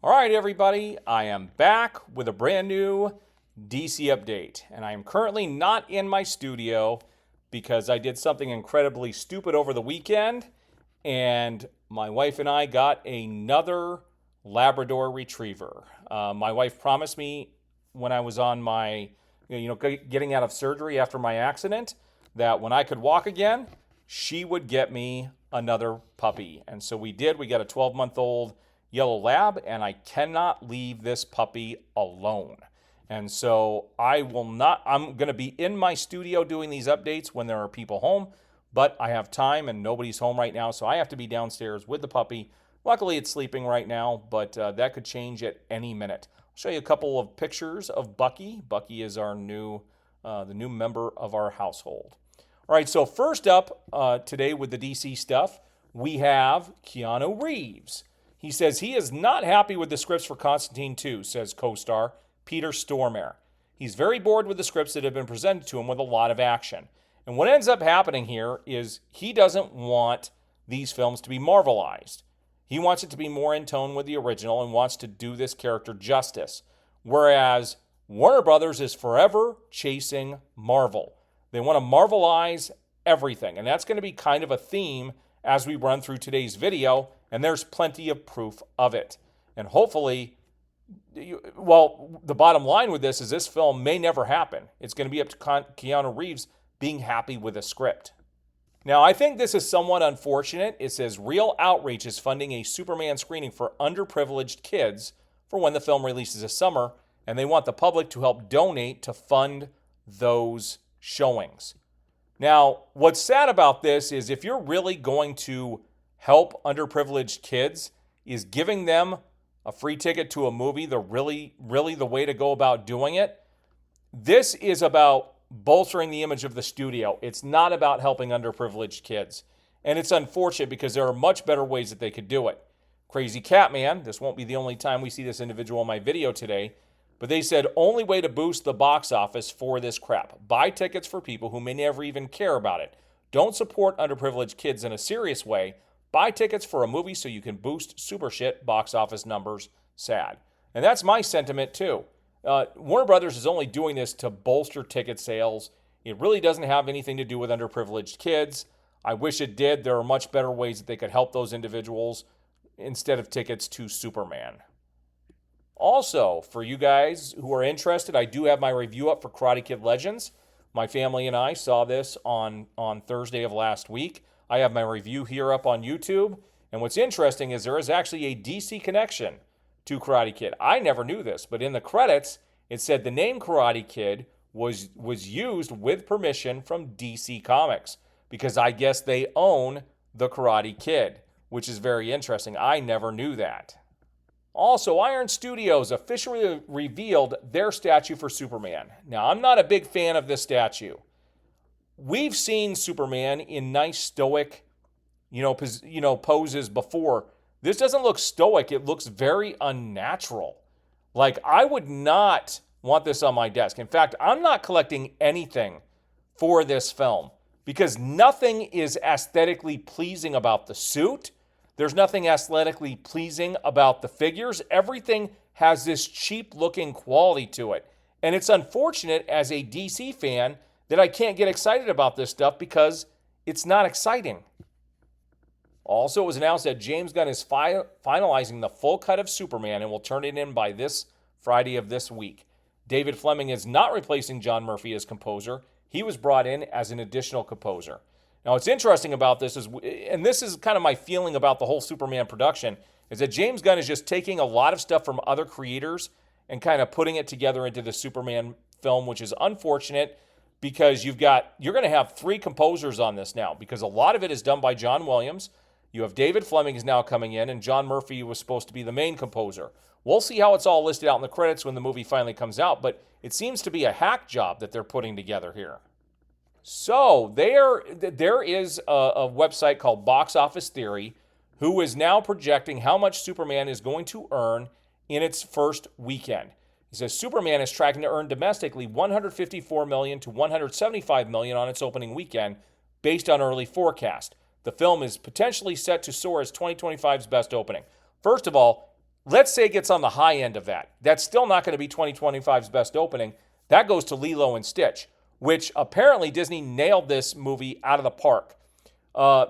All right, everybody, I am back with a brand new DC update, and I am currently not in my studio because I did something incredibly stupid over the weekend, and my wife and I got another Labrador Retriever. My wife promised me when I was on my, getting out of surgery after my accident, that when I could walk again, she would get me another puppy. And so we did. We got a 12-month-old yellow lab, and I cannot leave this puppy alone. And so I'm going to be in my studio doing these updates when there are people home, but I have time and nobody's home right now, so I have to be downstairs with the puppy. Luckily, it's sleeping right now, but that could change at any minute. I'll show you a couple of pictures of Bucky. Bucky is the new member of our household. All right, so first up today with the DC stuff, we have Keanu Reeves. He says he is not happy with the scripts for Constantine 2, says co-star Peter Stormare. He's very bored with the scripts that have been presented to him with a lot of action. And what ends up happening here is he doesn't want these films to be Marvelized. He wants it to be more in tone with the original and wants to do this character justice. Whereas Warner Brothers is forever chasing Marvel. They want to Marvelize everything. And that's going to be kind of a theme as we run through today's video, and there's plenty of proof of it. And hopefully, the bottom line with this film may never happen. It's going to be up to Keanu Reeves being happy with a script. Now, I think this is somewhat unfortunate. It says Real Outreach is funding a Superman screening for underprivileged kids for when the film releases this summer, and they want the public to help donate to fund those showings. Now, what's sad about this is if you're really going to help underprivileged kids, is giving them a free ticket to a movie really the way to go about doing it? This is about bolstering the image of the studio. It's not about helping underprivileged kids. And it's unfortunate because there are much better ways that they could do it. Crazy Catman, this won't be the only time we see this individual in my video today, but they said, only way to boost the box office for this crap. Buy tickets for people who may never even care about it. Don't support underprivileged kids in a serious way. Buy tickets for a movie so you can boost super shit box office numbers. Sad. And that's my sentiment too. Warner Brothers is only doing this to bolster ticket sales. It really doesn't have anything to do with underprivileged kids. I wish it did. There are much better ways that they could help those individuals instead of tickets to Superman. Also, for you guys who are interested, I do have my review up for Karate Kid Legends. My family and I saw this on Thursday of last week. I have my review here up on YouTube. And what's interesting is there is actually a DC connection to Karate Kid. I never knew this, but in the credits, it said the name Karate Kid was used with permission from DC Comics because I guess they own the Karate Kid, which is very interesting. I never knew that. Also, Iron Studios officially revealed their statue for Superman. Now, I'm not a big fan of this statue. We've seen Superman in nice stoic, poses before. This doesn't look stoic. It looks very unnatural. Like, I would not want this on my desk. In fact, I'm not collecting anything for this film because nothing is aesthetically pleasing about the suit. There's nothing aesthetically pleasing about the figures. Everything has this cheap-looking quality to it. And it's unfortunate as a DC fan that I can't get excited about this stuff because it's not exciting. Also, it was announced that James Gunn is finalizing the full cut of Superman and will turn it in by this Friday of this week. David Fleming is not replacing John Murphy as composer. He was brought in as an additional composer. Now, what's interesting about this is, and this is kind of my feeling about the whole Superman production, is that James Gunn is just taking a lot of stuff from other creators and kind of putting it together into the Superman film, which is unfortunate because you're going to have 3 composers on this now because a lot of it is done by John Williams. You have David Fleming is now coming in, and John Murphy was supposed to be the main composer. We'll see how it's all listed out in the credits when the movie finally comes out, but it seems to be a hack job that they're putting together here. So there is a website called Box Office Theory who is now projecting how much Superman is going to earn in its first weekend. He says Superman is tracking to earn domestically $154 million to $175 million on its opening weekend based on early forecast. The film is potentially set to soar as 2025's best opening. First of all, let's say it gets on the high end of that. That's still not going to be 2025's best opening. That goes to Lilo and Stitch, which apparently Disney nailed this movie out of the park.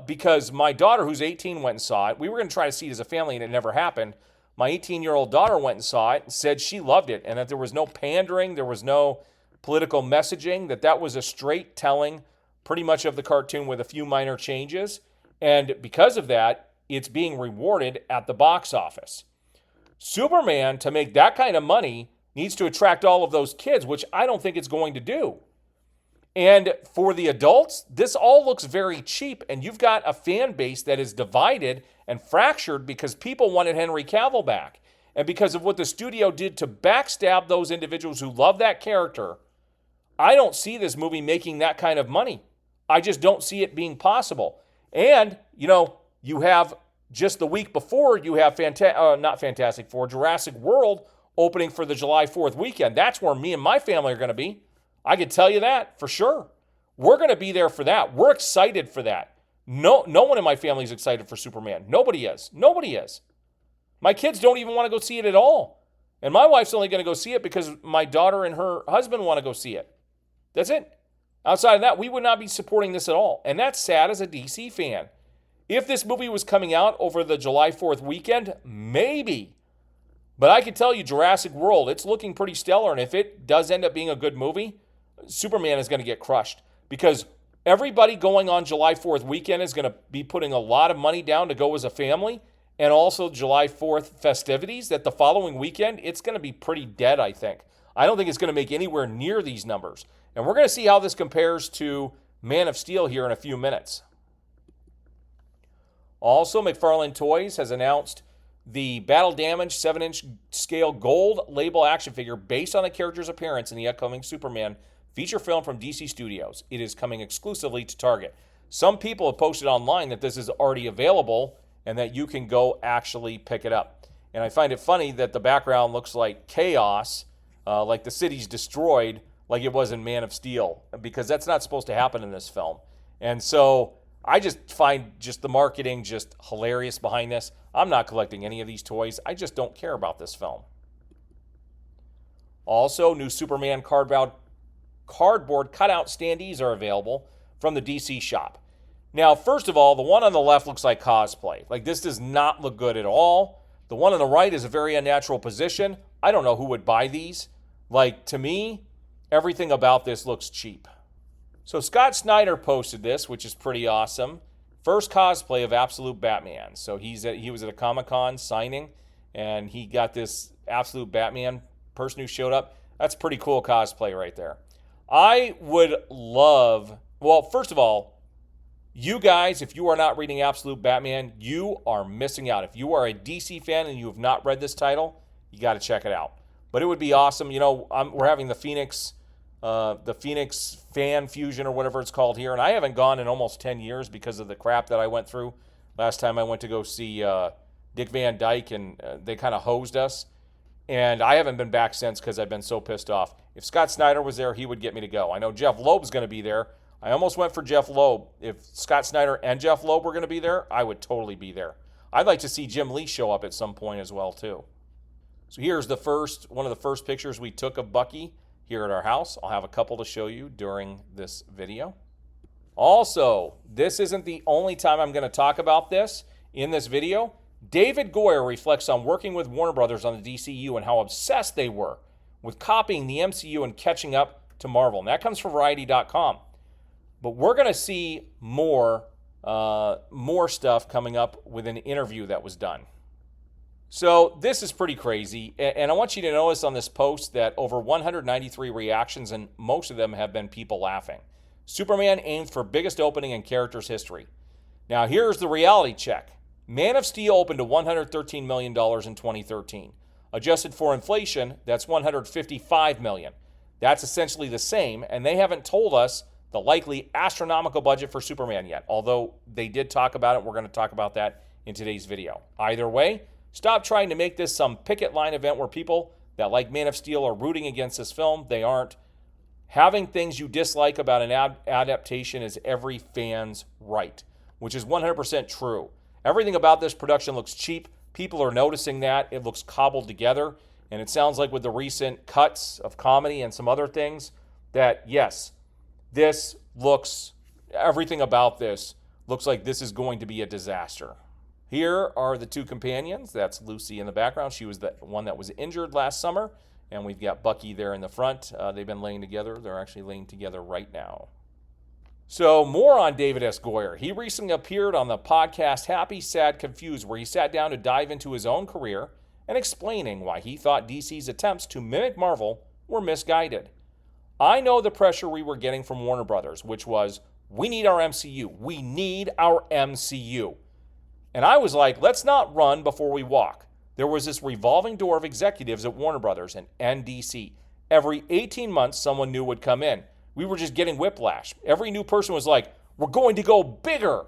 Because my daughter, who's 18, went and saw it. We were going to try to see it as a family, and it never happened. My 18-year-old daughter went and saw it and said she loved it, and that there was no pandering, there was no political messaging, that was a straight telling pretty much of the cartoon with a few minor changes. And because of that, it's being rewarded at the box office. Superman, to make that kind of money, needs to attract all of those kids, which I don't think it's going to do. And for the adults, this all looks very cheap, and you've got a fan base that is divided and fractured because people wanted Henry Cavill back. And because of what the studio did to backstab those individuals who love that character, I don't see this movie making that kind of money. I just don't see it being possible. And, you have just the week before, you have not Fantastic Four, Jurassic World opening for the July 4th weekend. That's where me and my family are going to be. I can tell you that for sure. We're going to be there for that. We're excited for that. No one in my family is excited for Superman. Nobody is. Nobody is. My kids don't even want to go see it at all. And my wife's only going to go see it because my daughter and her husband want to go see it. That's it. Outside of that, we would not be supporting this at all. And that's sad as a DC fan. If this movie was coming out over the July 4th weekend, maybe. But I can tell you, Jurassic World, it's looking pretty stellar. And if it does end up being a good movie, Superman is going to get crushed. Because everybody going on July 4th weekend is going to be putting a lot of money down to go as a family. And also July 4th festivities, that the following weekend, it's going to be pretty dead, I think. I don't think it's going to make anywhere near these numbers. And we're going to see how this compares to Man of Steel here in a few minutes. Also, McFarlane Toys has announced the Battle Damage 7-inch scale gold label action figure based on the character's appearance in the upcoming Superman feature film from DC Studios. It is coming exclusively to Target. Some people have posted online that this is already available and that you can go actually pick it up. And I find it funny that the background looks like chaos, like the city's destroyed, like it was in Man of Steel, because that's not supposed to happen in this film. And so I just find just the marketing just hilarious behind this. I'm not collecting any of these toys. I just don't care about this film. Also, new Superman cardboard cutout standees are available from the DC shop. Now, first of all, the one on the left looks like cosplay. Like, this does not look good at all. The one on the right is a very unnatural position. I don't know who would buy these. Like, to me, everything about this looks cheap. So Scott Snyder posted this, which is pretty awesome. First cosplay of Absolute Batman. So he was at a Comic-Con signing, and he got this Absolute Batman person who showed up. That's pretty cool cosplay right there. I would love, well, first of all, you guys, if you are not reading Absolute Batman, you are missing out. If you are a DC fan and you have not read this title, you got to check it out. But it would be awesome. We're having the Phoenix fan fusion or whatever it's called here, and I haven't gone in almost 10 years because of the crap that I went through. Last time I went to go see Dick Van Dyke, and they kind of hosed us, and I haven't been back since because I've been so pissed off. If Scott Snyder was there, he would get me to go. I know Jeff Loeb's going to be there. I almost went for Jeff Loeb. If Scott Snyder and Jeff Loeb were going to be there, I would totally be there. I'd like to see Jim Lee show up at some point as well, too. So here's one of the first pictures we took of Bucky here at our house. I'll have a couple to show you during this video. Also, this isn't the only time I'm going to talk about this in this video. David Goyer reflects on working with Warner Brothers on the DCU and how obsessed they were with copying the MCU and catching up to Marvel. And that comes from Variety.com. But we're going to see more stuff coming up with an interview that was done. So this is pretty crazy, and I want you to notice on this post that over 193 reactions, and most of them have been people laughing. Superman aimed for biggest opening in character's history. Now here's the reality check. Man of Steel opened to $113 million in 2013. Adjusted for inflation, that's $155 million. That's essentially the same, and they haven't told us the likely astronomical budget for Superman yet, although they did talk about it. We're going to talk about that in today's video. Either way, stop trying to make this some picket line event where people that like Man of Steel are rooting against this film. They aren't. Having things you dislike about an adaptation is every fan's right, which is 100% true. Everything about this production looks cheap. People are noticing that. It looks cobbled together. And it sounds like with the recent cuts of comedy and some other things that, yes, this looks, everything about this looks like this is going to be a disaster. Here are the two companions. That's Lucy in the background. She was the one that was injured last summer. And we've got Bucky there in the front. They've been laying together. They're actually laying together right now. So more on David S. Goyer. He recently appeared on the podcast Happy, Sad, Confused, where he sat down to dive into his own career and explaining why he thought DC's attempts to mimic Marvel were misguided. I know the pressure we were getting from Warner Brothers, which was, we need our MCU. We need our MCU. And I was like, let's not run before we walk. There was this revolving door of executives at Warner Brothers and DC. Every 18 months, someone new would come in. We were just getting whiplash. Every new person was like, we're going to go bigger.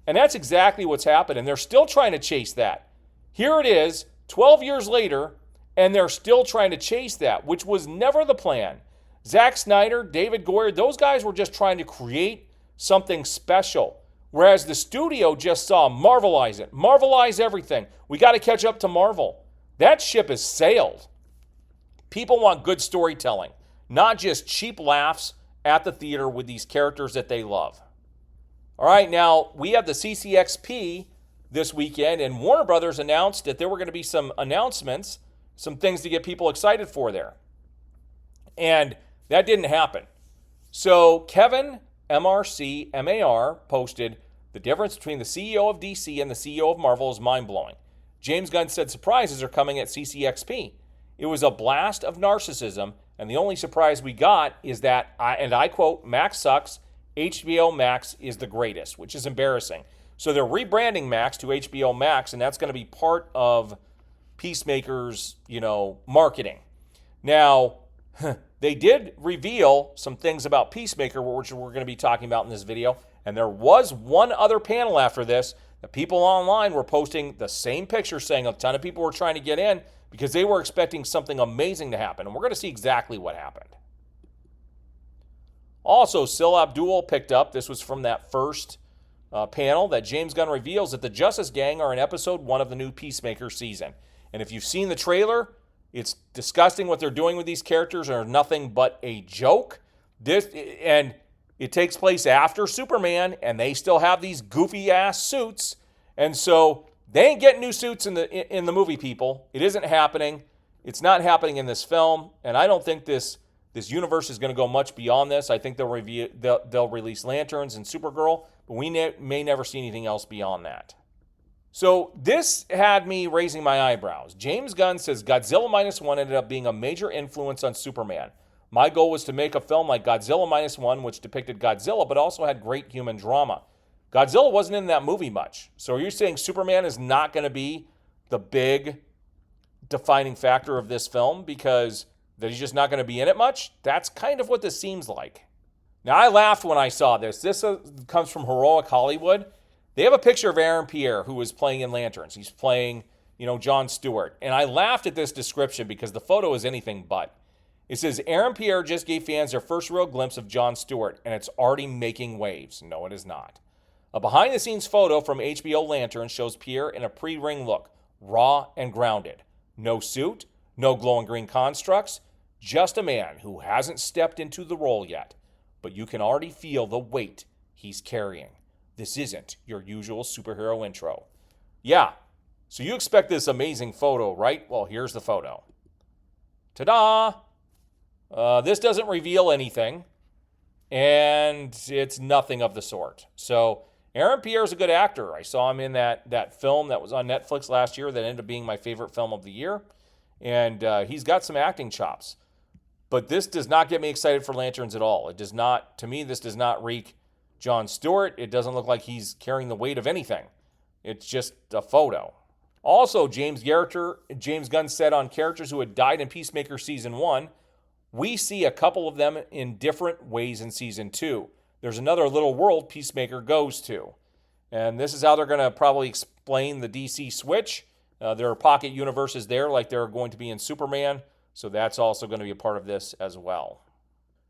And that's exactly what's happened. And they're still trying to chase that. Here it is, 12 years later, and they're still trying to chase that, which was never the plan. Zack Snyder, David Goyer, those guys were just trying to create something special. Whereas the studio just saw Marvelize it. Marvelize everything. We got to catch up to Marvel. That ship has sailed. People want good storytelling, not just cheap laughs at the theater with these characters that they love. All right, now we have the CCXP this weekend, and Warner Brothers announced that there were going to be some announcements, some things to get people excited for there. And that didn't happen. So Kevin MRC MAR posted, the difference between the CEO of DC and the CEO of Marvel is mind-blowing. James Gunn said surprises are coming at CCXP. It was a blast of narcissism, and the only surprise we got is that, and I quote, Max sucks, HBO Max is the greatest, which is embarrassing. So they're rebranding Max to HBO Max, and that's going to be part of Peacemaker's, marketing. Now, they did reveal some things about Peacemaker, which we're going to be talking about in this video. And there was one other panel after this. The people online were posting the same picture saying a ton of people were trying to get in because they were expecting something amazing to happen. And we're going to see exactly what happened. Also, Sil Abdul picked up, this was from that first panel, that James Gunn reveals that the Justice Gang are in episode 1 of the new Peacemaker season. And if you've seen the trailer, it's disgusting what they're doing with these characters are nothing but a joke. And it takes place after Superman, and they still have these goofy-ass suits. And so they ain't getting new suits in the movie, people. It isn't happening. It's not happening in this film. And I don't think this universe is going to go much beyond this. I think they'll release Lanterns and Supergirl, but we may never see anything else beyond that. So this had me raising my eyebrows. James Gunn says Godzilla Minus One ended up being a major influence on Superman. My goal was to make a film like Godzilla Minus One, which depicted Godzilla, but also had great human drama. Godzilla wasn't in that movie much. So are you saying Superman is not going to be the big defining factor of this film because that he's just not going to be in it much? That's kind of what this seems like. Now, I laughed when I saw this. This comes from Heroic Hollywood. They have a picture of Aaron Pierre, who is playing in Lanterns. He's playing, John Stewart. And I laughed at this description because the photo is anything but. It says, Aaron Pierre just gave fans their first real glimpse of John Stewart, and it's already making waves. No, it is not. A behind-the-scenes photo from HBO Lanterns shows Pierre in a pre-ring look, raw and grounded. No suit, no glowing green constructs, just a man who hasn't stepped into the role yet. But you can already feel the weight he's carrying. This isn't your usual superhero intro. Yeah, so you expect this amazing photo, right? Well, here's the photo. Ta-da! This doesn't reveal anything, and it's nothing of the sort. So Aaron Pierre is a good actor. I saw him in that film that was on Netflix last year that ended up being my favorite film of the year, and he's got some acting chops. But this does not get me excited for Lanterns at all. It does not, to me, this does not reek John Stewart. It doesn't look like he's carrying the weight of anything. It's just a photo. Also, James Gunn said on characters who had died in Peacemaker Season 1, we see a couple of them in different ways in Season 2. There's another little world Peacemaker goes to. And this is how they're going to probably explain the DC switch. There are pocket universes there like there are going to be in Superman. So that's also going to be a part of this as well.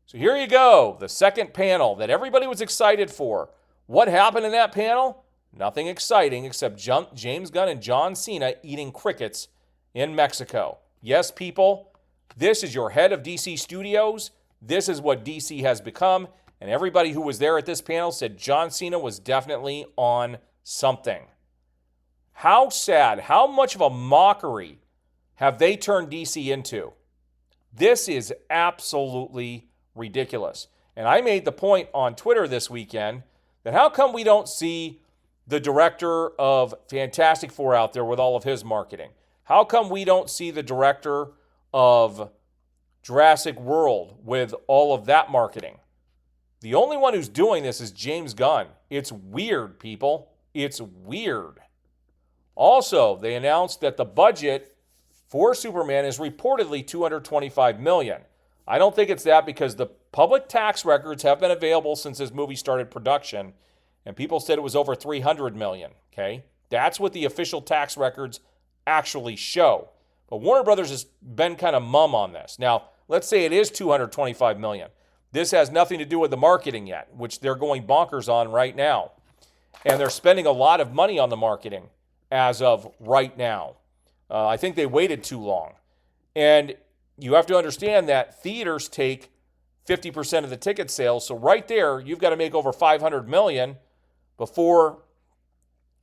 So here you go, the second panel that everybody was excited for. What happened in that panel? Nothing exciting except James Gunn and John Cena eating crickets in Mexico. Yes, people, this is your head of DC Studios. This is what DC has become. And everybody who was there at this panel said John Cena was definitely on something. How sad, how much of a mockery have they turned DC into? This is absolutely ridiculous. And I made the point on Twitter this weekend that how come we don't see the director of Fantastic Four out there with all of his marketing? How come we don't see the director of Jurassic World with all of that marketing? The only one who's doing this is James Gunn. It's weird, people. It's weird. Also, they announced that the budget for Superman is reportedly $225 million. I don't think it's that because the public tax records have been available since this movie started production, and people said it was over $300 million, okay? That's what the official tax records actually show. But Warner Brothers has been kind of mum on this. Now, let's say it is $225 million. This has nothing to do with the marketing yet, which they're going bonkers on right now. And they're spending a lot of money on the marketing as of right now. I think they waited too long. And you have to understand that theaters take 50% of the ticket sales. So right there, you've got to make over $500 million before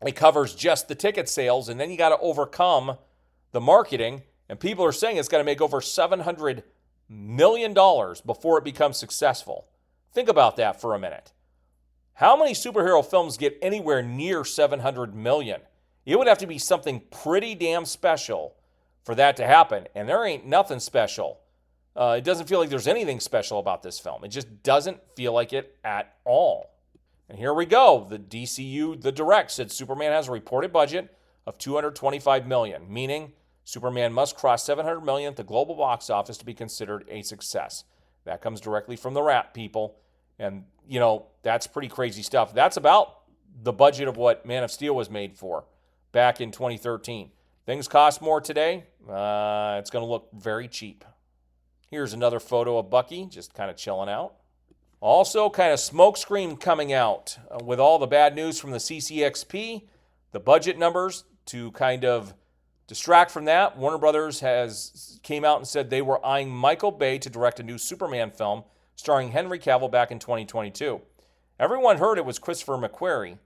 it covers just the ticket sales. And then you got to overcome the marketing. And people are saying it's got to make over $700 million before it becomes successful. Think about that for a minute. How many superhero films get anywhere near $700 million? It would have to be something pretty damn special for that to happen. And there ain't nothing special. It doesn't feel like there's anything special about this film. It just doesn't feel like it at all. And here we go. The DCU, the Direct, said Superman has a reported budget of $225 million, meaning Superman must cross $700 million at the global box office to be considered a success. That comes directly from the Wrap, people. And, you know, that's pretty crazy stuff. That's about the budget of what Man of Steel was made for back in 2013. Things cost more today. It's going to look very cheap. Here's another photo of Bucky, just kind of chilling out. Also, kind of smokescreen coming out with all the bad news from the CCXP, the budget numbers to kind of distract from that. Warner Brothers came out and said they were eyeing Michael Bay to direct a new Superman film starring Henry Cavill back in 2022. Everyone heard it was Christopher McQuarrie.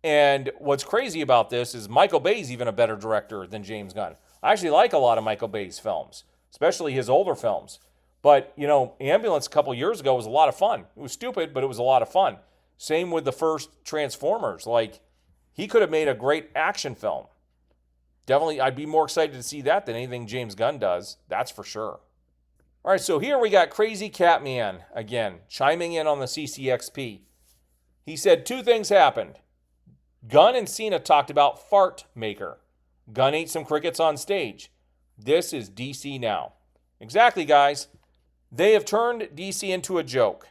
And what's crazy about this is Michael Bay's even a better director than James Gunn. I actually like a lot of Michael Bay's films, especially his older films. But, you know, Ambulance a couple years ago was a lot of fun. It was stupid, but it was a lot of fun. Same with the first Transformers. Like, he could have made a great action film. Definitely, I'd be more excited to see that than anything James Gunn does. That's for sure. All right, so here we got Crazy Catman again, chiming in on the CCXP. He said two things happened. Gunn and Cena talked about Fart Maker. Gunn ate some crickets on stage. This is DC now. Exactly, guys. They have turned DC into a joke.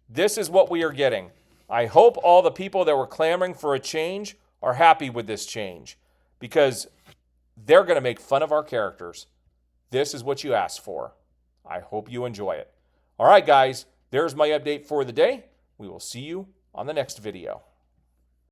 This is what we are getting. I hope all the people that were clamoring for a change are happy with this change because they're going to make fun of our characters. This is what you asked for. I hope you enjoy it. All right, guys, there's my update for the day. We will see you on the next video.